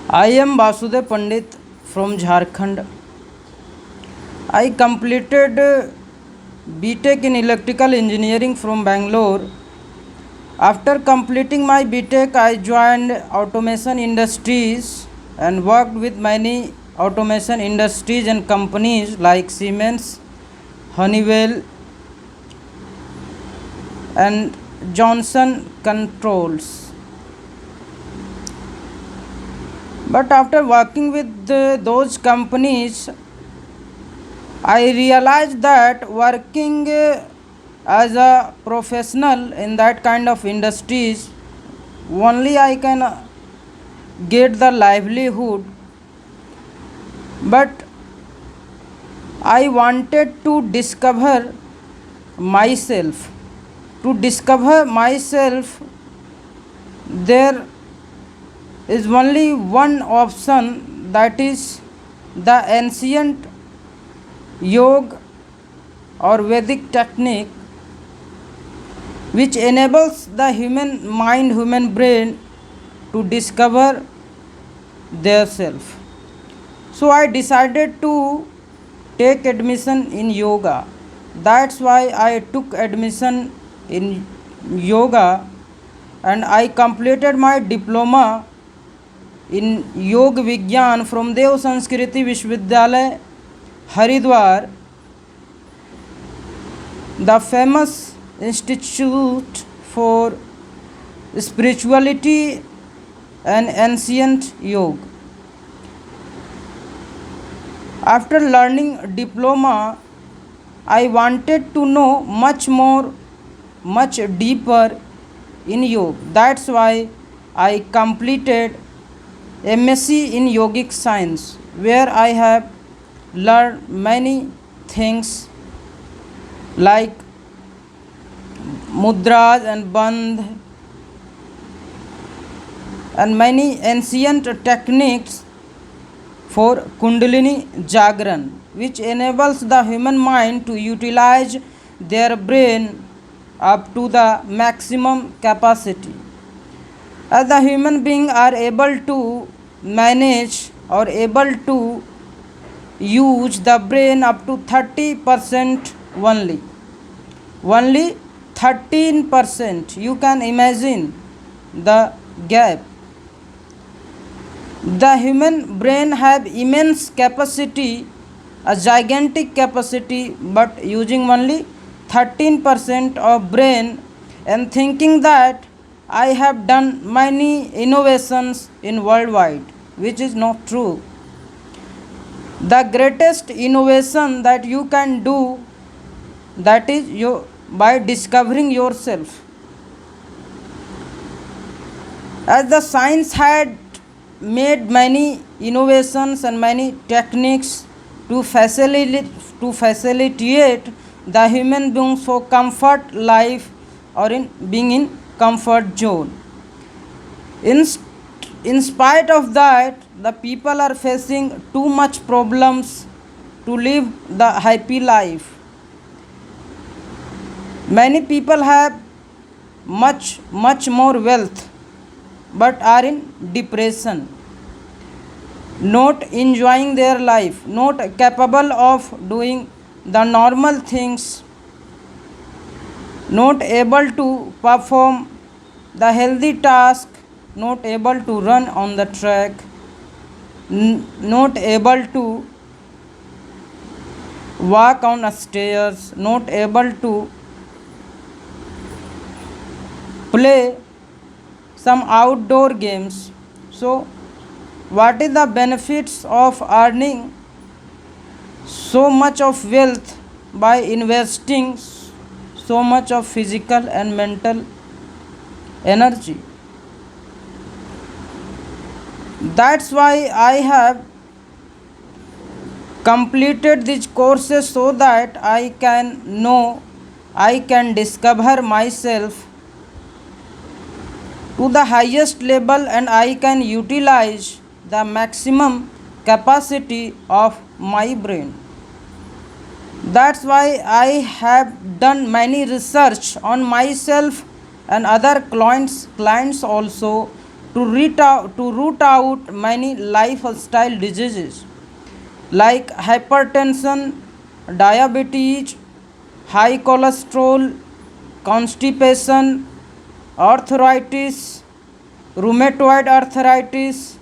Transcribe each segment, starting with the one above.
I am Vasudev Pandit from Jharkhand. I completed BTech in Electrical Engineering from Bangalore. After completing my BTech, I joined automation industries and worked with many automation industries and companies like Siemens, Honeywell, and Johnson Controls. But after working with those companies, I realized that working as a professional in that kind of industries, only I can get the livelihood. But I wanted to discover myself. To discover myself, there is only one option, that is the ancient yoga or Vedic technique, which enables the human mind, human brain to discover their self. So I decided to take admission in yoga. That's why I took admission in yoga and I completed my diploma in Yoga Vigyan from Dev Sanskriti Vishwavidyalaya, Haridwar, the famous institute for spirituality and ancient yoga. After learning diploma, I wanted to know much more, much deeper in yoga. That's why I completed MSc in yogic science, where I have learned many things like mudras and bandh and many ancient techniques for Kundalini Jagran, which enables the human mind to utilize their brain up to the maximum capacity. As the human beings are able to manage or able to use the brain up to 30% only. Only 13%. You can imagine the gap. The human brain have immense capacity, a gigantic capacity, but using only 13% of brain and thinking that I have done many innovations in worldwide, which is not true. The greatest innovation that you can do, that is by discovering yourself. As the science had made many innovations and many techniques to facilitate the human beings for comfort life or in being in comfort zone. In, in spite of that, the people are facing too much problems to live the happy life. Many people have much more wealth but are in depression, not enjoying their life, not capable of doing the normal things, not able to perform the healthy task, not able to run on the track, not able to walk on the stairs, not able to play some outdoor games. So what is the benefits of earning so much of wealth by investing so much of physical and mental energy? That's why I have completed these courses so that I can know, I can discover myself to the highest level and I can utilize the maximum capacity of my brain. That's why I have done many research on myself and other clients also to root out many lifestyle diseases like hypertension, diabetes, high cholesterol, constipation, arthritis, rheumatoid arthritis,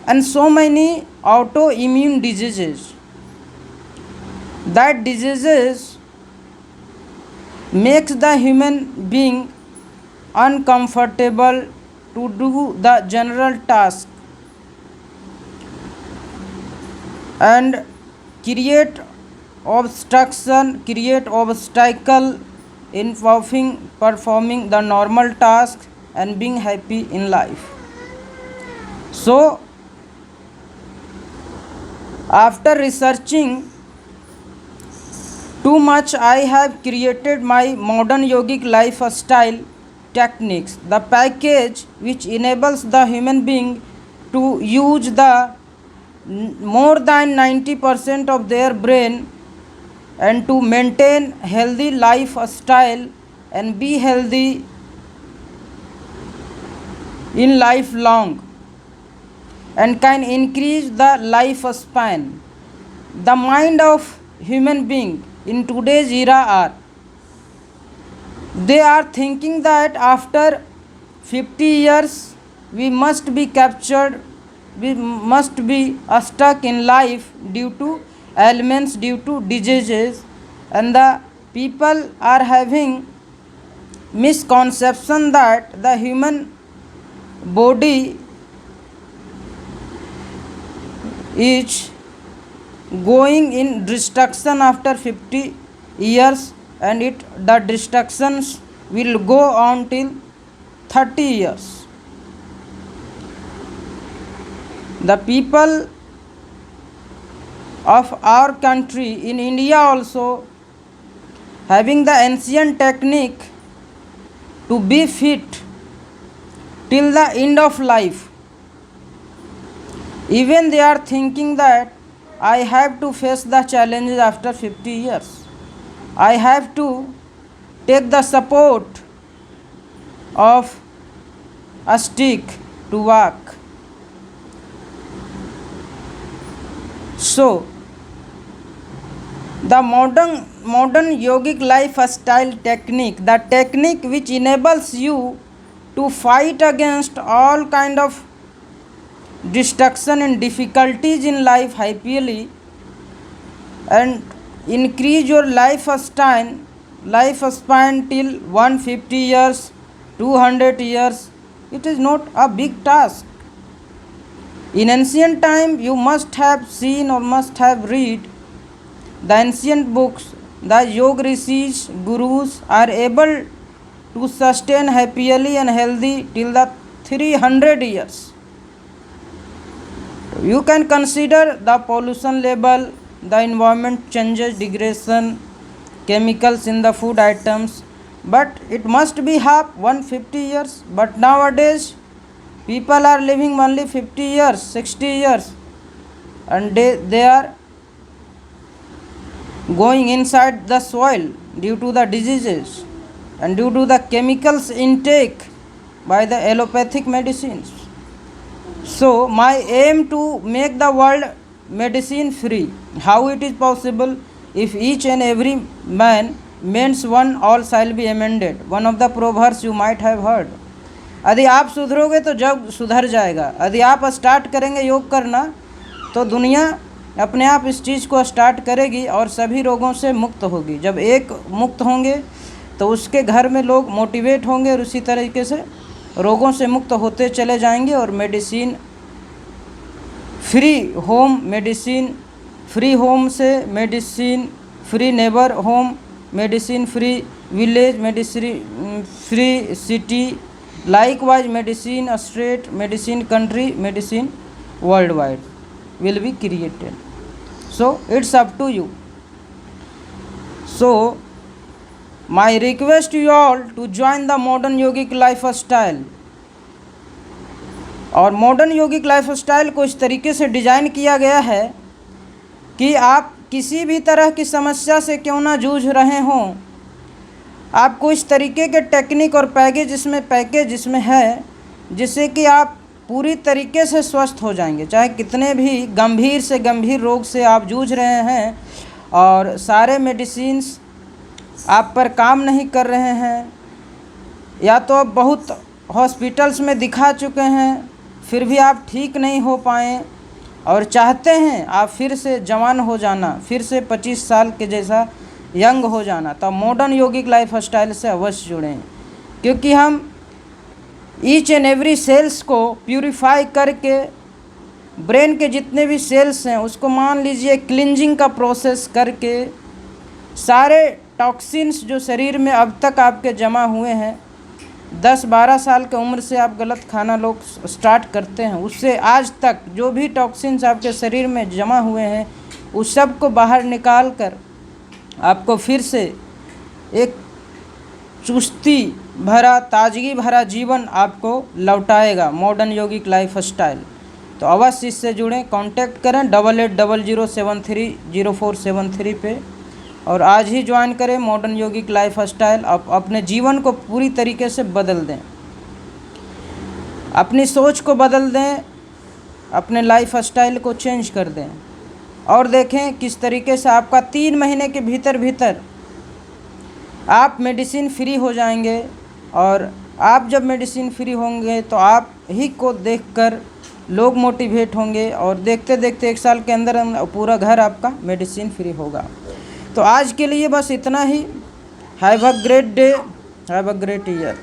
and so many autoimmune diseases. That diseases makes the human being uncomfortable to do the general task and create obstacle in performing the normal task and being happy in life. So after researching too much, I have created my modern yogic lifestyle techniques, the package which enables the human being to use the more than 90% of their brain and to maintain healthy lifestyle and be healthy in lifelong and can increase the lifespan. The mind of human being in today's era they are thinking that after 50 years we must be captured, we must be stuck in life due to ailments, due to diseases, and the people are having misconception that the human body is going in destruction after 50 years and the destructions will go on till 30 years. The people of our country in India also having the ancient technique to be fit till the end of life. Even they are thinking that I have to face the challenges after 50 years. I have to take the support of a stick to walk. So, the modern yogic lifestyle technique, the technique which enables you to fight against all kind of destruction and difficulties in life happily and increase your lifespan till 150 years, 200 years. It is not a big task. In ancient time you must have seen or must have read the ancient books. The yoga rishis, gurus are able to sustain happily and healthy till the 300 years. You can consider the pollution level, the environment changes, degradation, chemicals in the food items, but it must be half 150 years. But nowadays people are living only 50 years, 60 years, and they are going inside the soil due to the diseases and due to the chemicals intake by the allopathic medicines. So my aim to make the world medicine free. How it is possible? If each and every man mends one, all shall be amended. One of the proverbs you might have heard. यदि आप सुधरोगे तो जग सुधर जाएगा. यदि आप start करेंगे योग करना तो दुनिया अपने आप इस चीज़ को स्टार्ट करेगी और सभी रोगों से मुक्त होगी. जब एक मुक्त होंगे तो उसके घर में लोग मोटिवेट होंगे और उसी तरीके से रोगों से मुक्त होते चले जाएंगे और medicine free home, medicine free home से medicine free neighbour home, medicine free village, medicine free city, likewise medicine state, medicine country, medicine worldwide will be created. So it's up to you. So my request to you all to join the modern yogic lifestyle. और modern योगिक lifestyle को इस तरीके से design किया गया है कि आप किसी भी तरह की समस्या से क्यों ना जूझ रहे हों, आपको इस तरीके के टेक्निक और पैकेज इसमें है जिससे कि आप पूरी तरीके से स्वस्थ हो जाएंगे। चाहे कितने भी गंभीर से गंभीर रोग से आप जूझ रहे हैं और सारे मेडिसिन्स आप पर काम नहीं कर रहे हैं, या तो आप बहुत हॉस्पिटल्स में दिखा चुके हैं फिर भी आप ठीक नहीं हो पाए और चाहते हैं आप फिर से जवान हो जाना, फिर से 25 साल के जैसा यंग हो जाना, तो मॉडर्न योगिक लाइफ स्टाइल से अवश्य जुड़ें, क्योंकि हम ईच एंड एवरी सेल्स को प्यूरिफाई करके ब्रेन के जितने भी सेल्स हैं उसको मान लीजिए क्लिनजिंग का प्रोसेस करके सारे टॉक्सिन्स जो शरीर में अब तक आपके जमा हुए हैं, 10-12 साल की उम्र से आप गलत खाना लोग स्टार्ट करते हैं, उससे आज तक जो भी टॉक्सिन्स आपके शरीर में जमा हुए हैं उस सब को बाहर निकाल कर आपको फिर से एक चुस्ती भरा, ताजगी भरा जीवन आपको लौटाएगा मॉडर्न योगिक लाइफ स्टाइल। तो अवश्य इससे जुड़ें, कांटेक्ट करें 8800730473 पे और आज ही ज्वाइन करें मॉडर्न योगिक लाइफ स्टाइल। अपने जीवन को पूरी तरीके से बदल दें, अपनी सोच को बदल दें, अपने लाइफ स्टाइल को चेंज कर दें और देखें किस तरीके से आपका 3 महीने के भीतर आप मेडिसिन फ्री हो जाएंगे। और आप जब मेडिसिन फ्री होंगे तो आप ही को देखकर लोग मोटिवेट होंगे और देखते देखते 1 साल के अंदर पूरा घर आपका मेडिसिन फ्री होगा। तो आज के लिए बस इतना ही। Have a great day, have a great year.